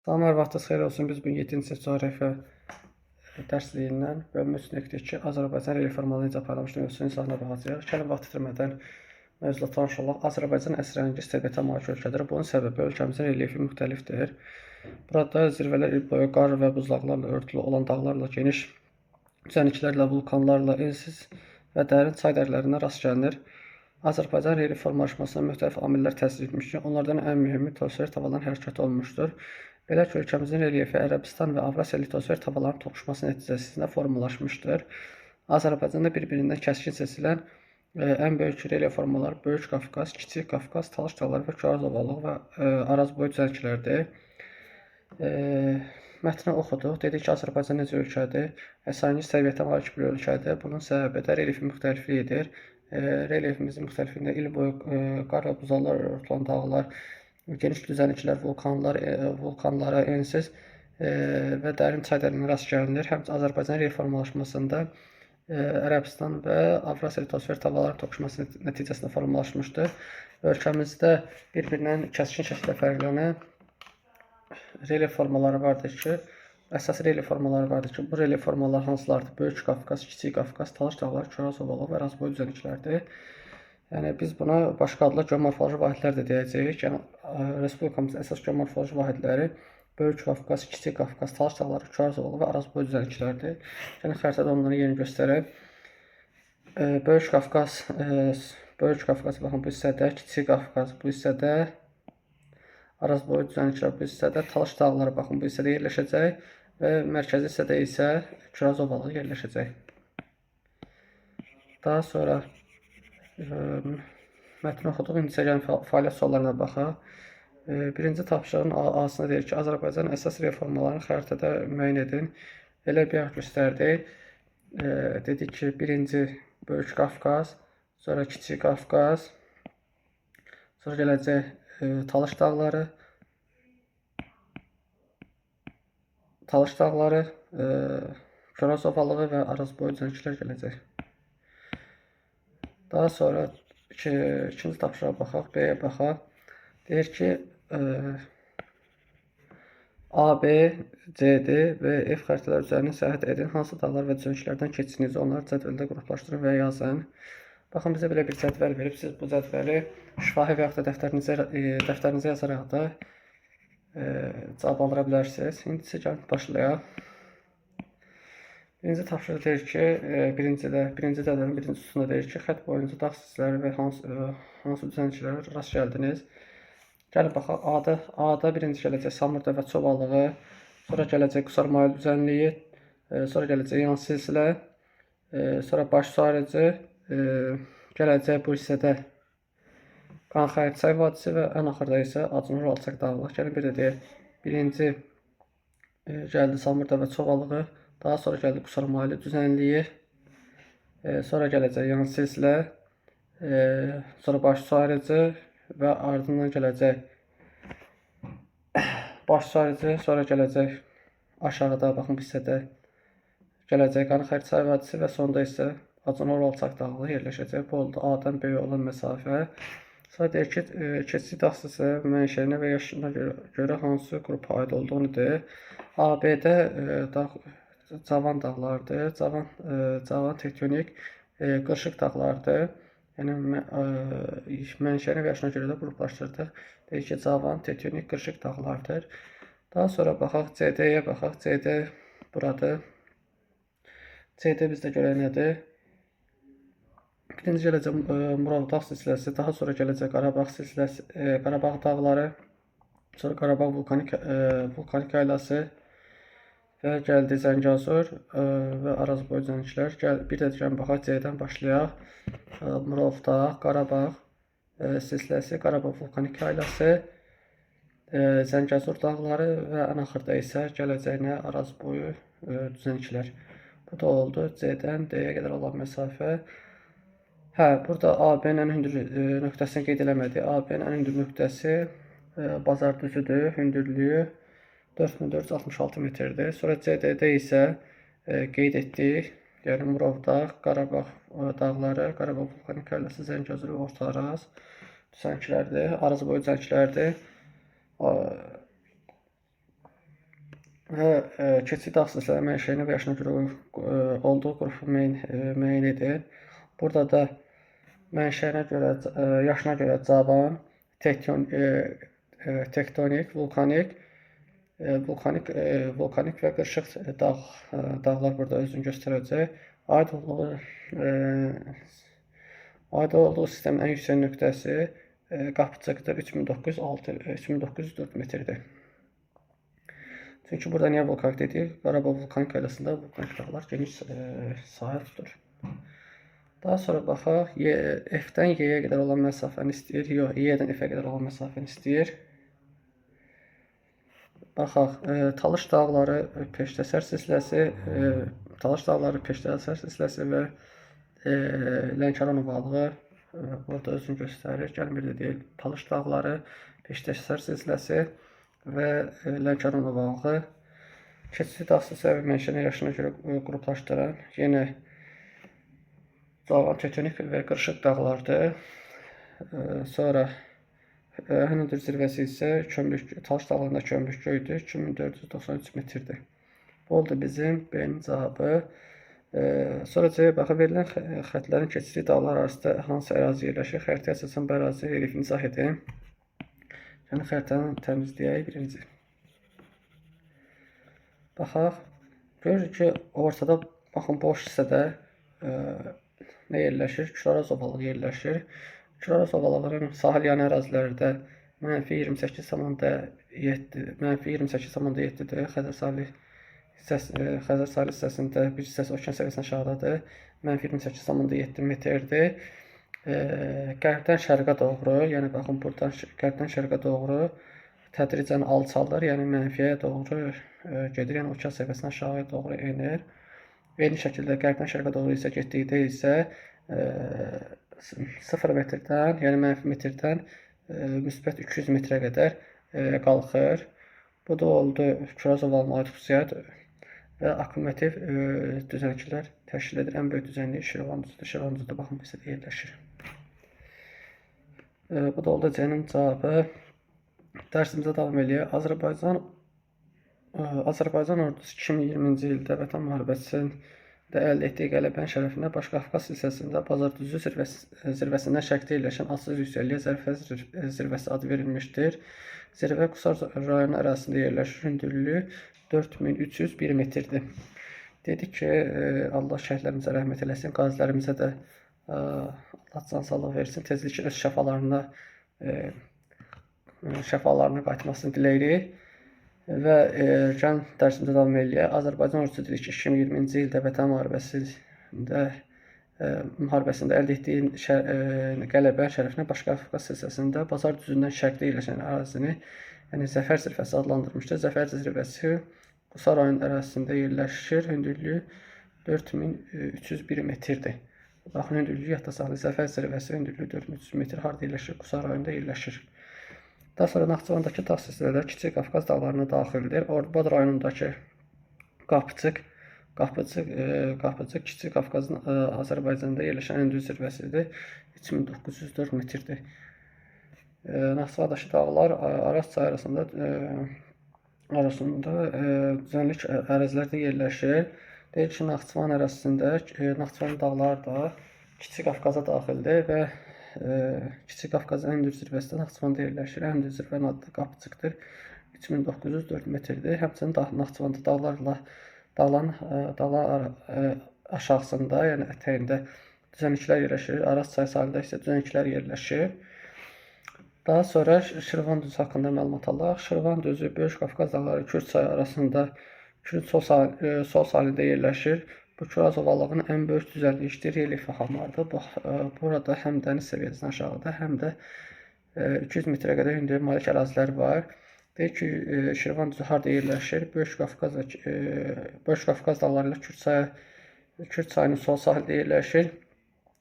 Salamlar, vaxtınız xeyir olsun. Biz bugün 7-ci sinif coğrafya dərsliyindən bölmə 3.2 Azərbaycan reformalı necə aparılmışdır mövzusunu izahına baxacağıq. Gəlin vaxt itirmədən mövzula tanış olaq. Azərbaycan əsrəngiz təbiətə malik ölkədir. Bunun səbəbi ölkəmizin relyefi müxtəlifdir. Burada zirvələr il boyu qar və buzlaqlarla örtülü olan dağlarla, geniş düzənliklərlə, vulkanlarla, ensiz və dərin çay dərlərinə rast gəlinir. Azərbaycan relyefi formalaşmasına müxtəlif amillər təsir etmişdir. Onlardan ən mühimi litosfer tavalarının hərəkəti olmuşdur. Belə ki, ölkəmizin relyefi Ərəbistan və Avrasiya litosfer tavalarının toqquşması nəticəsində formalaşmışdır. Azərbaycanda bir-birindən kəskin seçilən ən böyük relyef formaları Böyük Qafqaz, Kiçik Qafqaz, Talış dağları və Kars ovalığı və Araz boyu düzənliklərdir. Mətni oxuduq. Dedik ki, Azərbaycan necə ölkədir? Əsrəngiz təbiətə malik bir ölkədir. Bunun səbəbi də relyefin müxtəlifliyidir. Relyefimizin müxtəlifliyində il boyu qar və buzlarla örtülən dağlar, geniş düzənliklər, vulkanlara, ensiz və dərin çay dərlərinə rast gəlinir. Həmçinin Azərbaycan relyef formalaşmasında Ərəbistan və Avrasiya litosfer tavalarının toqquşması nəticəsində formalaşmışdır. Ölkəmizdə bir-birindən kəskin şəkildə fərqlənən relyef formaları vardır ki, əsas relyef formaları vardır ki, bu relyef formaları hansılardır? Böyük Qafqaz, Kiçik Qafqaz, Talış dağları, Kars ovalığı və Araz boyu düzənliklərdir. Yəni biz buna başqa adla geomorfoloji vahidlər də deyəcəyik. Yəni respublikamızın əsas geomorfoloji vahidləri Böyük Qafqaz, Kiçik Qafqaz, Talış dağları, Kars ovalığı və Araz boyu düzənliklərdir. Yəni xəritədə onları yeni göstərək. Böyük Qafqaz baxın bu hissədə, Kiçik Qafqaz bu hissədə, Araz boyu düzənliklər bu hissədə, Talış dağları baxın bu hissədə yerləşəcək və mərkəzi hissədə isə Kars ovalığı yerləşəcək. Daha sonra mətni oxuduq. İndi gəlin fəaliyyət suallarına baxaq. Birinci tapşırığın A-sına deyir ki, Azərbaycan əsas reformalarını xəritədə müəyyən edin. Elə bir yer göstərdik. Dedik ki, birinci Böyük Qafqaz, sonra Kiçik Qafqaz, sonra gələcək Talış dağları, Kars ovalığı və Araz boyu düzənliklər gələcək. Daha sonra ikinci tapşırığa baxaq, B-yə baxaq. Deyir ki, A, B, C, D və F xəritələr üzərindən səyahət edin. Hansı dağlar və düzənliklərdən keçdiniz, onları cədvəldə qruplaşdırın və yazın. Baxın, bizə belə bir cədvəl verib. Siz bu cədvəli şifahi və yaxud da dəftərinizə yazaraq da cavab aldıra bilərsiniz. İndi isə gəlin başlayaq. Birinci tapşırıq deyir ki, birinci cədvəlin birinci sütunda deyir ki, xətt boyunca dağ silsilələri və hansı düzənliklərə rast gəldiniz. Gəlin baxaq, A-da birinci gələcək Samurda və Çobalığı, sonra gələcək Qusarmayıl düzənliyi, sonra gələcək yan silsilə, sonra baş su arıcı, gələcək bu hissədə Qanxayırçay vadisi və ən axırda isə Acınur alçaq dağlıq. Gəlin bir də deyək, birinci gəldi Samurda və Çobalığı, daha sonra gəldi Qusarmayıl düzənliyi, sonra gələcək yan silsilə, sonra baş su arıcı və ardından gələcək baş su arıcı, sonra gələcək aşağıda, baxın bu hissədə gələcək Qanxayırçay vadisi və sonda isə Acınur alçaq dağlığı yerləşəcək. Bu oldu A-dan B-yə olan məsafə. Sonra deyir ki, keçid axsısı mənşəyinə və yaşına görə hansı qrupa aid olduğunu deyir. A-B-də cavan dağlardır, cavan tektonik qırşıq dağlardır. Yəni mənşəyinə və yaşına görə də qruplaşdırdıq. Deyir ki, cavan tektonik qırşıq dağlardır. Daha sonra baxaq CD-yə baxaq. CD buradır. CD bizdə görə nədir? Birinci gələcək Murovdağ silsiləsi, daha sonra gələcək Qarabağ silsiləsi, Qarabağ dağları, sonra Qarabağ vulkanik yaylası və gəldi Zəngəzur və Araz boyu düzənliklər. Bir də gəlin baxaq, C-dən başlayaq. Murovdağ, Qarabağ silsiləsi, Qarabağ vulkanik yaylası, Zəngəzur dağları və ən axırda isə gələcək Araz boyu düzənliklər. Bu da oldu C-dən D-yə qədər olan məsafə. Burada AB-nin ən hündür nöqtəsini qeyd eləmədik. AB-nin ən hündür nöqtəsi Bazar düzüdür, hündürlüyü 4466 metrdir. Sonra CD-də isə qeyd etdik. Yəni Murovdağ, Qarabağ dağları, Qarabağ vulkanik yaylası, Zəngəzur və Orta Araz düzənliklərdir, Araz boyu düzənliklərdir. və keçid axsesləri mənşəyinə və yaşına görə olduğu qrupu müəyyən edir. Burada da mənşəyinə görə, yaşına görə cavan, tektonik, vulkanik və qırışıq dağlar burada özünü göstərəcək. Aid olduğu sistemin ən yüksək nöqtəsi Qapıcıqdır, 3904 metrdir. Çünki burada niyə vulkanik dedik? Qarabağ vulkanik qaydasında vulkanik dağlar geniş sahə tutur. Daha sonra baxaq, F-dən Y-yə qədər olan məsafəni istəyir, yox, Y-dən F-ə qədər olan məsafəni istəyir. Baxaq, Talış dağları Peştəsər silsiləsi və Lənkəran ovalığı burada özünü göstərir. Gəlin bir də deyil, Talış dağları, Peştəsər silsiləsi və Lənkəran ovalığı keçid axsesləri və mənşəyinə yaşına görə qruplaşdıran yenə cavan, tektonik və qırışıq dağlardır. Sonra hündür zirvəsi isə Talış dağlarında Kömrük göydür, 2493 metrdir. Bu oldu bizim B-nin cavabı. Sonra C-yə baxıb verilən xətlərin keçdiyi dağlar arasında hansı ərazi yerləşir? Xəritəyə əsasən bu ərazi relyefini izah edin. Yəni xəritəni təmizləyək birinci. Baxaq, görürük ki, ortada baxın boş hissədə nə yerləşir? Küraraz ovalığı yerləşir. Küraraz ovalığının sahil yanı ərazilərdə -28,7-dir. Xəzər sahili hissəsində bir hissəsi okean səviyyəsindən aşağıdadır. -28,7 metrdir. Qərbdən şərqə doğru, yəni baxın buradan qərbdən şərqə doğru tədricən alçalır, yəni mənfiyə doğru gedir, yəni okean səviyyəsindən aşağıya doğru enir. Eyni şəkildə qərbdən şərqə doğru isə getdikdə isə 0 metrdən, yəni -1 metrdən müsbət 200 metrə qədər qalxır. Bu da oldu Küraz ovalığına aid xüsusiyyət və akkumulyativ düzənliklər təşkil edir. Ən böyük düzənlik Şirvanlıdır. Şirvanlıda baxın bu hissədə yerləşir. Bu da oldu C-nin cavabı. Dərsimizə davam edək. Azərbaycan ordusu 2020-ci ildə Vətən müharibəsində əldə etdiyi qələbənin şərəfinə Başqafqaz silsiləsində Bazardüzü zirvəsindən şərqdə yerləşən adsız yüksəkliyə Zərfə zirvəsi adı verilmişdir. Zirvə Qusar rayonu ərazisində yerləşir. Hündürlüyü 4301 metrdir. Dedik ki, Allah şəhidlərimizə rəhmət eləsin, qazilərimizə də Allah can sağlıq versin, tezliklə öz şəfalarına qayıtmasını diləyirik. Və gəlin dərsimizə davam edək. Azərbaycan ordusu dedik ki, 2020-ci ildə Vətən müharibəsində əldə etdiyi qələbə şərəfinə Başqafqaz silsiləsində Bazar düzündən şərqdə yerləşən ərazini, yəni Zəfər zirvəsi adlandırmışdır. Zəfər zirvəsi Qusar rayonu ərazisində yerləşir. Hündürlüyü 4301 metrdir. Baxın, hündürlüyü yadda saxlayın. Zəfər zirvəsi hündürlüyü 4300 metr harada yerləşir? Qusar rayonunda yerləşir. Daha sonra Naxçıvandakı dağ silsilələri Kiçik Qafqaz dağlarına daxildir. Ordubad rayonundakı Qapıcıq Kiçik Qafqazın Azərbaycanda yerləşən ən düz zirvəsidir. 3904 metrdir. Naxçıvandakı dağlar Araz çayı arasında düzənlik ərazilərdə yerləşir. Deyir ki, Naxçıvan ərazisində Naxçıvan dağları da Kiçik Qafqaza daxildir və Kiçik Qafqazın ən düz zirvəsi Naxçıvanda yerləşir. Ən düz zirvənin adı Qapıcıqdır. 3904 metrdir. Həmçinin Naxçıvanda dağların aşağısında, yəni ətəyində düzənliklər yerləşir. Araz çayı sahilində isə düzənliklər yerləşir. Daha sonra Şirvan düzü haqqında məlumat alaq. Şirvan düzü Böyük Qafqaz dağları Kürd çayı arasında Kürd sol sahilində yerləşir. Bu Küraz ovalığının ən böyük düzənlikdir, relyefi hamardır. Burada həm dəniz səviyyəsindən aşağıda, həm də 200 metrə qədər hündürlüyə malik ərazilər var. Deyir ki, Şirvan düzü harada yerləşir? Böyük Qafqaz dağları ilə Kürd çayının sol sahildə yerləşir.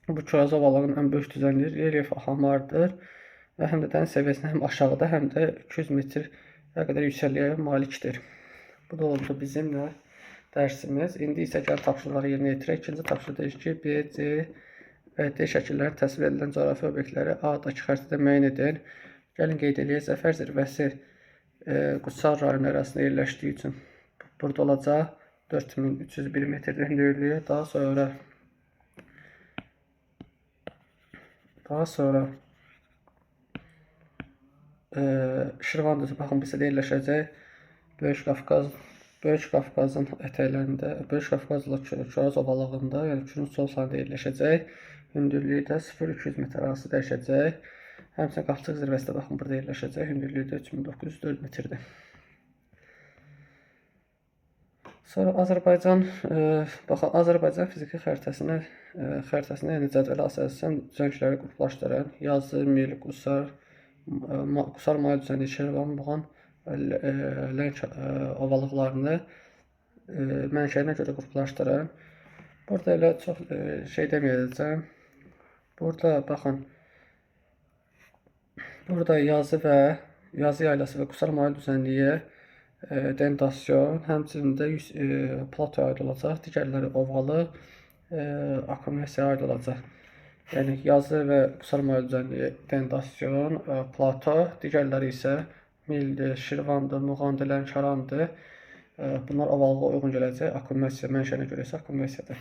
Bu Küraz ovalığının ən böyük düzənliyi, relyefi hamardır və həm də dəniz səviyyəsindən həm aşağıda, həm də 200 metrə qədər yüksəkliyə malikdir. Bu da oldu bizimlə dərsimiz. İndi isə gəl tapşırıqları yerinə yetirək. İkinci tapşırıq deyir ki, B, C və D şəkilləri təsvir edilən coğrafi obyektləri A-dakı xəritədə müəyyən edin. Gəlin qeyd edək. Zəfər zirvəsi Qusar rayonu ərazisində yerləşdiyi üçün burada olacaq 4301 metr hündürlüyü. Daha sonra Şirvan düzü baxın bizdə yerləşəcək. Böyük Qafqazın ətəklərində, Böyük Qafqazla Çuraz ovalığında, yəni Kürün sol sahilində yerləşəcək. Hündürlüyü də 0-200 metr arası dəyişəcək. Həmçinin Qafçıq zirvəsi də baxın burada yerləşəcək. Hündürlüyü də 3904 metrdir. Sonra Azərbaycan fiziki xəritəsini yəni cədvələ əsasən düzənlikləri qruplaşdıran yazı, mil, qusar mayıl düzənliyi, Şirvan, Muğan, Ləng ovalıqlarını mənşəyinə görə qruplaşdıran. Burada elə çox şey deməyəcəm. Burada baxın. Burada yazı yaylası və qusar mayıl düzənliyi dentasyon, həmçinin də platoya aid olacaq. Digərləri ovalı, akkumulyatsiyaya aid olacaq. Yəni yazı və qusar mayıl düzənliyi dentasyon, plato, digərləri isə mildir, Şirvandır, Muğandır, Lənkərandır. Bunlar ovalığa uyğun gələcək. Akkumulyasiya mənşəyinə görə isə akkumulyasiyadır.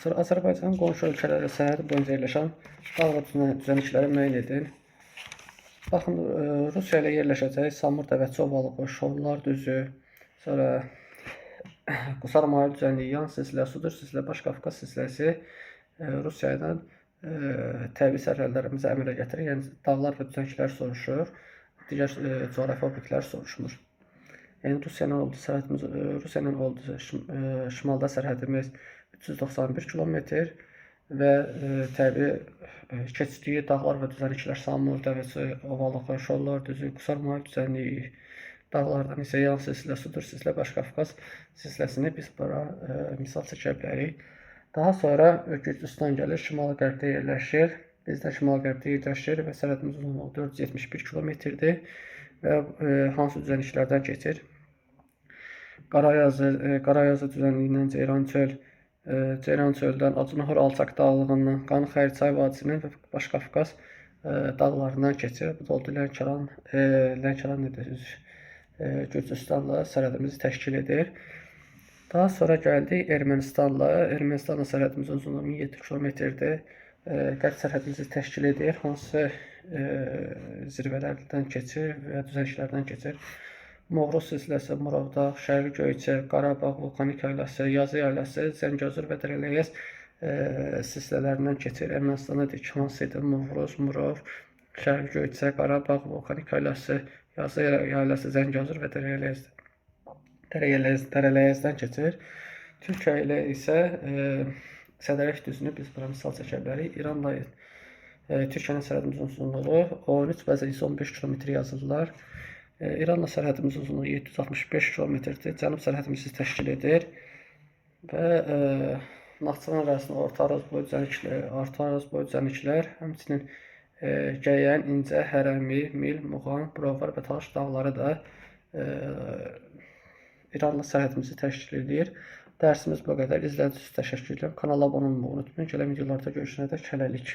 Sonra Azərbaycanın qonşu ölkələrlə sərhədi boyunca yerləşən dağ və düzənlikləri müəyyən edin. Baxın, Rusiya ilə yerləşəcək Samur Dəvəçi ovalığı, Şovlar düzü, sonra qusar mayıl düzənliyi, yan silsilə, Sudur silsilə, Baş Qafqaz silsiləsi Rusiya ilə təbii sərhədlərimizə əmələ gətirir. Yəni dağlar və düzənliklər soruşur, digər coğrafi obyektlər soruşmur. Yəni Rusiya ilə oldu şimalda sərhədimiz 391 kilometr və təbii keçdiyi dağlar və düzənliklər Samur, Dəvəçi ovalığı, Şollar düzü, qusar mayıl düzənliyi, dağlardan isə yan silsilə, Sudur silsilə, Baş Qafqaz silsiləsini biz bura misal çəkə bilərik. Daha sonra Gürcüstan gəlir, şimal-qərbdə yerləşir. Bizdə şimal-qərbdə yerləşir və sərhədimiz uzunluğu 471 kilometrdir və hansı düzənliklərdən keçir? Qarayazı düzənliyindən Ceyrançöldən, Acınahor alçaq dağlığından, Qanı-Xəriçay vadisinin və Baş Qafqaz dağlarından keçir. Bu da oldu Lənkəran Gürcüstanla sərhədimizi təşkil edir. Daha sonra gəldik Ermənistanla. Ermənistanla sərhədimizin uzunluğu 17 kilometrdir. Qərb sərhədimizi təşkil edir. Hansı zirvələrdən keçir və düzənliklərdən keçir? Moğruz silsiləsi, Murovdağ, Şərqi Göyçə, Qarabağ, Vulkanik yayləsi, Yazı yayləsi, Zəngəzur və Dərələyəz silsilələrindən keçir. Ermənistanda deyək ki, hansı idi? Moğruz, Murov, Şərqi Göyçə, Qarabağ, Vulkanik yayləsi, Yazı yayləsi, Zəngəzur və Dərələyəzdən keçir. Türkiyə ilə isə Sədərək düzünü biz bura misal çəkə bilərik. İranla Türkiyənin sərhədimizin uzunluğu 13, bəzən isə 15 kilometr yazırlar. İranla sərhədimizin uzunluğu 765 kilometrdir. Cənub sərhədimizi təşkil edir və Naxçıvan ərazisində Orta Araz boyu düzənliklər, həmçinin Gəyən, İncə, Hərəmi, Mil, Muğan, Brovar və Talış dağları da İranla sərhədimizi təşkil edir. Dərsimiz bu qədər. İzlədiyiniz üçün təşəkkür edirəm. Kanala abunə olmağı unutmayın. Gələn videolarda görüşənədək hələlik.